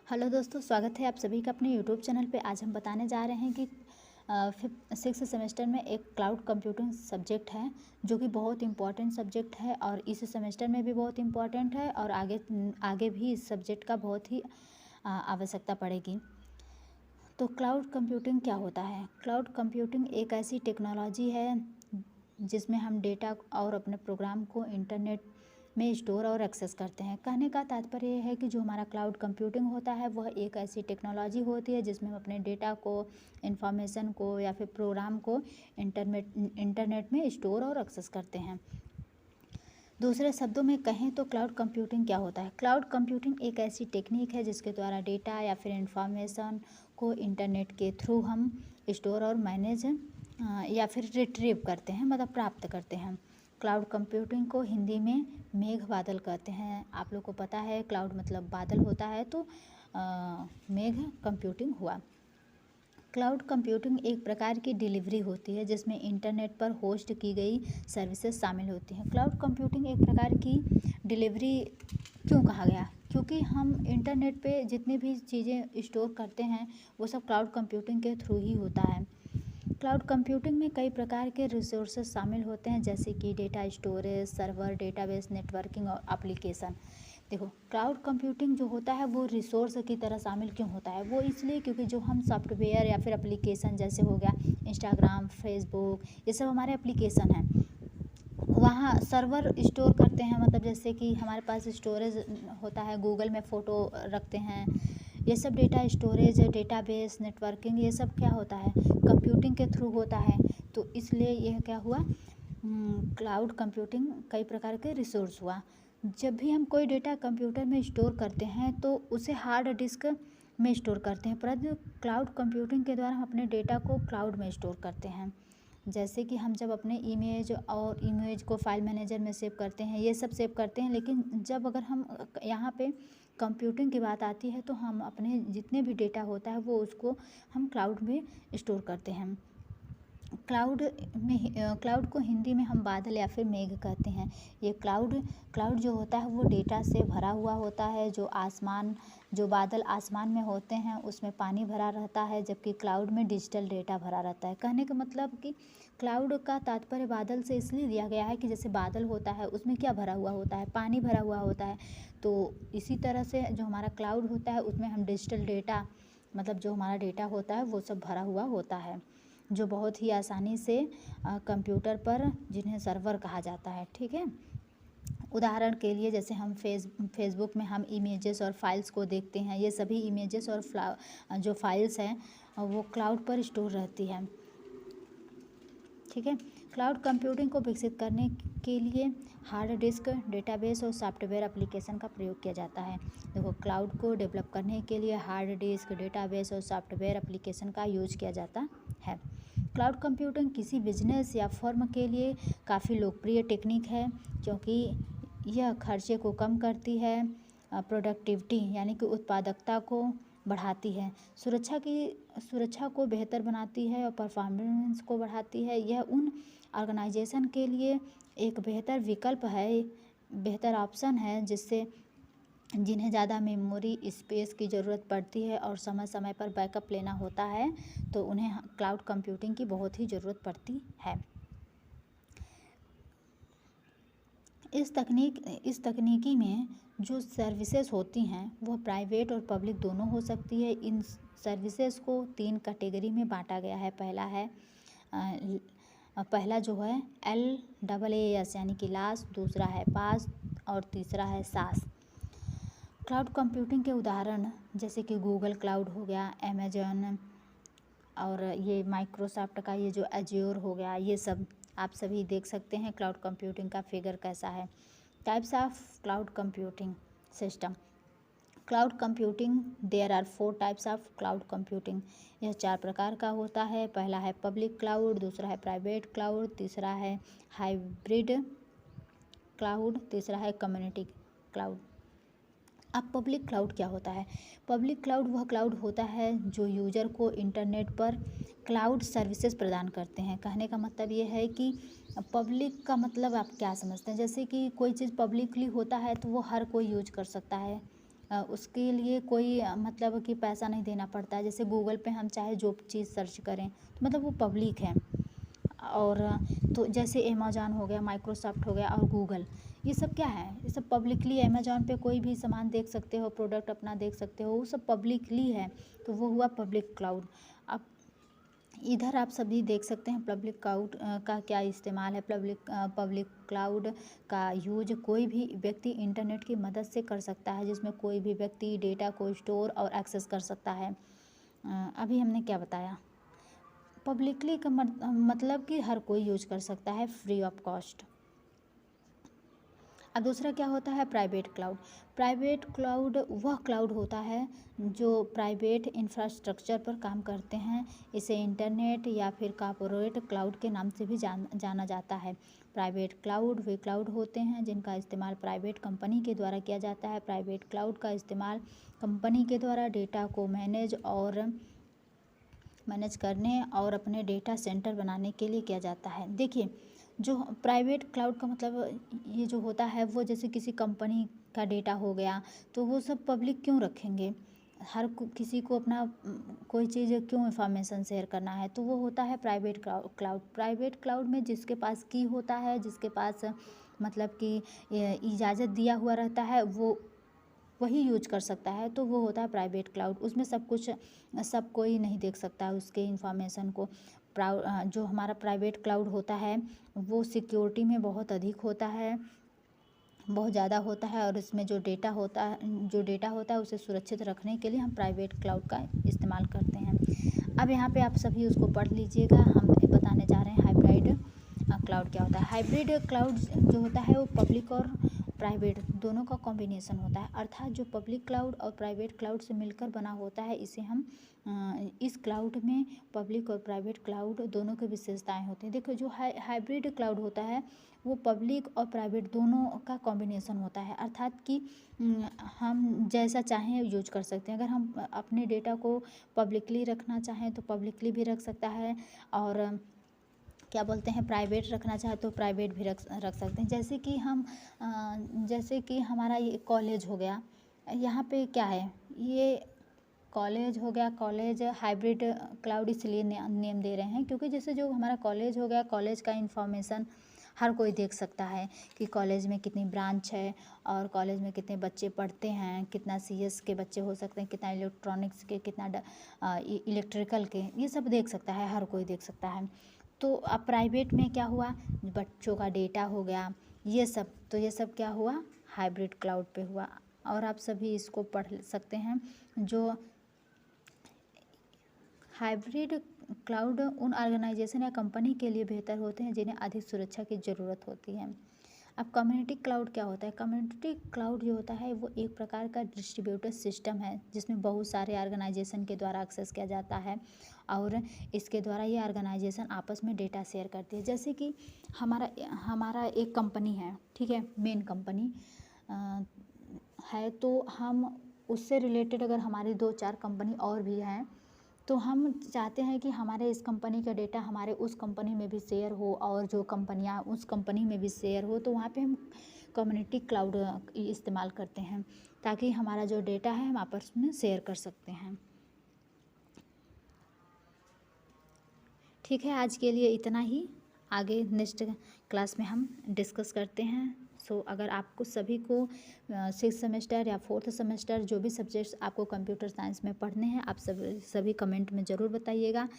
Hello दोस्तों, स्वागत है आप सभी का अपने यूट्यूब चैनल पे। आज हम बताने जा रहे हैं कि सिक्स सेमेस्टर में एक क्लाउड कंप्यूटिंग सब्जेक्ट है जो कि बहुत इम्पॉर्टेंट सब्जेक्ट है और इस सेमेस्टर में भी बहुत इम्पॉर्टेंट है और आगे भी इस सब्जेक्ट का बहुत ही आवश्यकता पड़ेगी। तो क्लाउड कंप्यूटिंग क्या होता है? क्लाउड कंप्यूटिंग एक ऐसी टेक्नोलॉजी है जिसमें हम डेटा और अपने प्रोग्राम को इंटरनेट में स्टोर और एक्सेस करते हैं। कहने का तात्पर्य यह है कि जो हमारा क्लाउड कंप्यूटिंग होता है वह एक ऐसी टेक्नोलॉजी होती है जिसमें हम अपने डेटा को, इंफॉर्मेशन को या फिर प्रोग्राम को इंटरनेट में स्टोर और एक्सेस करते हैं। दूसरे शब्दों में कहें तो क्लाउड कंप्यूटिंग क्या होता है? क्लाउड कंप्यूटिंग एक ऐसी टेक्निक है जिसके द्वारा डेटा या फिर इंफॉर्मेशन को इंटरनेट के थ्रू हम स्टोर और मैनेज या फिर रिट्रीव करते हैं, मतलब प्राप्त करते हैं। क्लाउड कंप्यूटिंग को हिंदी में मेघ बादल कहते हैं। आप लोग को पता है क्लाउड मतलब बादल होता है, तो मेघ कंप्यूटिंग हुआ। क्लाउड कंप्यूटिंग एक प्रकार की डिलीवरी होती है जिसमें इंटरनेट पर होस्ट की गई सर्विसेज शामिल होती हैं। क्लाउड कंप्यूटिंग एक प्रकार की डिलीवरी क्यों कहा गया? क्योंकि हम इंटरनेट पे जितनी भी चीज़ें स्टोर करते हैं वो सब क्लाउड कंप्यूटिंग के थ्रू ही होता है। क्लाउड कंप्यूटिंग में कई प्रकार के रिसोर्सेज शामिल होते हैं जैसे कि data storage, server, database, networking और एप्लीकेशन। देखो, क्लाउड कंप्यूटिंग जो होता है वो रिसोर्स की तरह शामिल क्यों होता है? वो इसलिए क्योंकि जो हम सॉफ्टवेयर या फिर एप्लीकेशन जैसे हो गया इंस्टाग्राम, फेसबुक, ये सब हमारे एप्लीकेशन हैं। वहाँ सर्वर स्टोर करते हैं, मतलब जैसे कि हमारे पास स्टोरेज होता है, गूगल में फ़ोटो रखते हैं। ये सब डेटा स्टोरेज, डेटाबेस, नेटवर्किंग, ये सब क्या होता है? कंप्यूटिंग के थ्रू होता है। तो इसलिए यह क्या हुआ, क्लाउड कंप्यूटिंग कई प्रकार के रिसोर्स हुआ। जब भी हम कोई डेटा कंप्यूटर में स्टोर करते हैं तो उसे हार्ड डिस्क में स्टोर करते हैं, परंतु क्लाउड कंप्यूटिंग के द्वारा हम अपने डेटा को क्लाउड में स्टोर करते हैं। जैसे कि हम जब अपने इमेज को फाइल मैनेजर में सेव करते हैं, ये सब सेव करते हैं, लेकिन जब अगर हम यहाँ पे कंप्यूटिंग की बात आती है तो हम अपने जितने भी डेटा होता है वो उसको हम क्लाउड में स्टोर करते हैं। क्लाउड को हिंदी में हम बादल या फिर मेघ कहते हैं। ये क्लाउड जो होता है वो डेटा से भरा हुआ होता है। जो बादल आसमान में होते हैं उसमें पानी भरा रहता है, जबकि क्लाउड में डिजिटल डेटा भरा रहता है। कहने का मतलब कि क्लाउड का तात्पर्य बादल से इसलिए दिया गया है कि जैसे बादल होता है उसमें क्या भरा हुआ होता है? पानी भरा हुआ होता है। तो इसी तरह से जो हमारा क्लाउड होता है उसमें हम डिजिटल डेटा, मतलब जो हमारा डेटा होता है वो सब भरा हुआ होता है, जो बहुत ही आसानी से कंप्यूटर पर, जिन्हें सर्वर कहा जाता है, ठीक है। उदाहरण के लिए जैसे हम फेसबुक में हम इमेजेस और फाइल्स को देखते हैं, ये सभी इमेजेस और जो फाइल्स हैं वो क्लाउड पर स्टोर रहती है, ठीक है। क्लाउड कंप्यूटिंग को विकसित करने के लिए हार्ड डिस्क, डेटाबेस और सॉफ्टवेयर एप्लीकेशन का प्रयोग किया जाता है। देखो, क्लाउड को डेवलप करने के लिए हार्ड डिस्क, डेटाबेस और सॉफ्टवेयर एप्लीकेशन का यूज किया जाता है। क्लाउड कंप्यूटिंग किसी बिजनेस या फर्म के लिए काफ़ी लोकप्रिय टेक्निक है क्योंकि यह खर्चे को कम करती है, प्रोडक्टिविटी यानी कि उत्पादकता को बढ़ाती है, सुरक्षा को बेहतर बनाती है और परफॉर्मेंस को बढ़ाती है। यह उन ऑर्गेनाइजेशन के लिए एक बेहतर विकल्प है, बेहतर ऑप्शन है जिन्हें ज़्यादा मेमोरी स्पेस की ज़रूरत पड़ती है और समय समय पर बैकअप लेना होता है, तो उन्हें क्लाउड कंप्यूटिंग की बहुत ही ज़रूरत पड़ती है। इस तकनीकी में जो सर्विसेज होती हैं वह प्राइवेट और पब्लिक दोनों हो सकती है। इन सर्विसेज को 3 कैटेगरी में बांटा गया है। पहला जो है LAAS यानी कि लास, दूसरा है पास और तीसरा है सास। क्लाउड कंप्यूटिंग के उदाहरण जैसे कि गूगल क्लाउड हो गया, अमेजन और ये माइक्रोसॉफ्ट का ये जो एज्योर हो गया, ये सब आप सभी देख सकते हैं क्लाउड कंप्यूटिंग का फिगर कैसा है। Types of cloud computing system. Cloud computing, there are 4 types of cloud computing. यह 4 प्रकार का होता है। पहला है पब्लिक क्लाउड, दूसरा है प्राइवेट क्लाउड, तीसरा है हाइब्रिड क्लाउड, तीसरा है कम्युनिटी क्लाउड। अब पब्लिक क्लाउड क्या होता है? पब्लिक क्लाउड वह क्लाउड होता है जो यूजर को इंटरनेट पर क्लाउड सर्विसेज प्रदान करते हैं। कहने का मतलब ये है कि पब्लिक का मतलब आप क्या समझते हैं? जैसे कि कोई चीज़ पब्लिकली होता है तो वो हर कोई यूज कर सकता है, उसके लिए कोई मतलब कि पैसा नहीं देना पड़ता है। जैसे गूगल पे हम चाहे जो चीज़ सर्च करें तो मतलब वो पब्लिक है। और तो जैसे अमेज़न हो गया, माइक्रोसॉफ्ट हो गया और गूगल, ये सब क्या है, ये सब पब्लिकली अमेज़न पे कोई भी सामान देख सकते हो, प्रोडक्ट अपना देख सकते हो, वो सब पब्लिकली है। तो वो हुआ पब्लिक क्लाउड। अब इधर आप सभी देख सकते हैं पब्लिक क्लाउड का क्या इस्तेमाल है। पब्लिक क्लाउड का यूज कोई भी व्यक्ति इंटरनेट की मदद से कर सकता है, जिसमें कोई भी व्यक्ति डेटा को स्टोर और एक्सेस कर सकता है। अभी हमने क्या बताया, पब्लिकली का मतलब कि हर कोई यूज कर सकता है फ्री ऑफ कॉस्ट। अब दूसरा क्या होता है, प्राइवेट क्लाउड। प्राइवेट क्लाउड वह क्लाउड होता है जो प्राइवेट इंफ्रास्ट्रक्चर पर काम करते हैं। इसे इंटरनेट या फिर कॉर्पोरेट क्लाउड के नाम से भी जाना जाता है। प्राइवेट क्लाउड वे क्लाउड होते हैं जिनका इस्तेमाल प्राइवेट कंपनी के द्वारा किया जाता है। प्राइवेट क्लाउड का इस्तेमाल कंपनी के द्वारा डेटा को मैनेज करने और अपने डेटा सेंटर बनाने के लिए किया जाता है। देखिए, जो प्राइवेट क्लाउड का मतलब ये जो होता है, वो जैसे किसी कंपनी का डेटा हो गया तो वो सब पब्लिक क्यों रखेंगे, किसी को अपना कोई चीज़ क्यों इंफॉर्मेशन शेयर करना है, तो वो होता है प्राइवेट क्लाउड। प्राइवेट क्लाउड में जिसके पास की होता है, जिसके पास मतलब कि इजाज़त दिया हुआ रहता है, वो वही यूज कर सकता है, तो वो होता है प्राइवेट क्लाउड। उसमें सब कोई नहीं देख सकता उसके इंफॉर्मेशन को। जो हमारा प्राइवेट क्लाउड होता है वो सिक्योरिटी में बहुत अधिक होता है, बहुत ज़्यादा होता है, और इसमें जो डेटा होता है उसे सुरक्षित रखने के लिए हम प्राइवेट क्लाउड का इस्तेमाल करते हैं। अब यहाँ पे आप सभी उसको पढ़ लीजिएगा। हम बताने जा रहे हैं हाइब्रिड क्लाउड क्या होता है। हाइब्रिड क्लाउड जो होता है वो पब्लिक और प्राइवेट दोनों का कॉम्बिनेशन होता है, अर्थात जो पब्लिक क्लाउड और प्राइवेट क्लाउड से मिलकर बना होता है, इसे हम इस क्लाउड में पब्लिक और प्राइवेट क्लाउड दोनों की विशेषताएं होती हैं। देखो, जो हाइब्रिड क्लाउड होता है वो पब्लिक और प्राइवेट दोनों का कॉम्बिनेशन होता है, अर्थात कि हम जैसा चाहें यूज कर सकते हैं। अगर हम अपने डेटा को पब्लिकली रखना चाहें तो पब्लिकली भी रख सकता है, और क्या बोलते हैं प्राइवेट रखना चाहे तो प्राइवेट भी रख सकते हैं। जैसे कि हमारा ये कॉलेज हो गया, यहाँ पे क्या है, ये कॉलेज हो गया। कॉलेज हाइब्रिड क्लाउड इसलिए नेम दे रहे हैं क्योंकि जैसे जो हमारा कॉलेज हो गया, कॉलेज का इंफॉर्मेशन हर कोई देख सकता है कि कॉलेज में कितनी ब्रांच है और कॉलेज में कितने बच्चे पढ़ते हैं, कितना सीएस के बच्चे हो सकते हैं, कितना इलेक्ट्रॉनिक्स के, कितना इलेक्ट्रिकल के, ये सब देख सकता है, हर कोई देख सकता है। तो अब प्राइवेट में क्या हुआ, बच्चों का डेटा हो गया, ये सब क्या हुआ, हाइब्रिड क्लाउड पे हुआ। और आप सभी इसको पढ़ सकते हैं। जो हाइब्रिड क्लाउड उन ऑर्गेनाइजेशन या कंपनी के लिए बेहतर होते हैं जिन्हें अधिक सुरक्षा की ज़रूरत होती है। अब कम्युनिटी क्लाउड क्या होता है। कम्युनिटी क्लाउड जो होता है वो एक प्रकार का डिस्ट्रीब्यूटेड सिस्टम है जिसमें बहुत सारे ऑर्गेनाइजेशन के द्वारा एक्सेस किया जाता है, और इसके द्वारा ये ऑर्गेनाइजेशन आपस में डेटा शेयर करती है। जैसे कि हमारा एक कंपनी है, ठीक है, मेन कंपनी है, तो हम उससे रिलेटेड अगर हमारी 2-4 कंपनी और भी हैं तो हम चाहते हैं कि हमारे इस कंपनी का डेटा हमारे उस कंपनी में भी शेयर हो, और जो कंपनियां उस कंपनी में भी शेयर हो, तो वहाँ पे हम कम्युनिटी क्लाउड इस्तेमाल करते हैं ताकि हमारा जो डेटा है हम आपस में शेयर कर सकते हैं। ठीक है, आज के लिए इतना ही। आगे नेक्स्ट क्लास में हम डिस्कस करते हैं। सो अगर आपको सभी को 6th सेमेस्टर या 4th सेमेस्टर जो भी सब्जेक्ट्स आपको कंप्यूटर साइंस में पढ़ने हैं, आप सभी कमेंट में ज़रूर बताइएगा।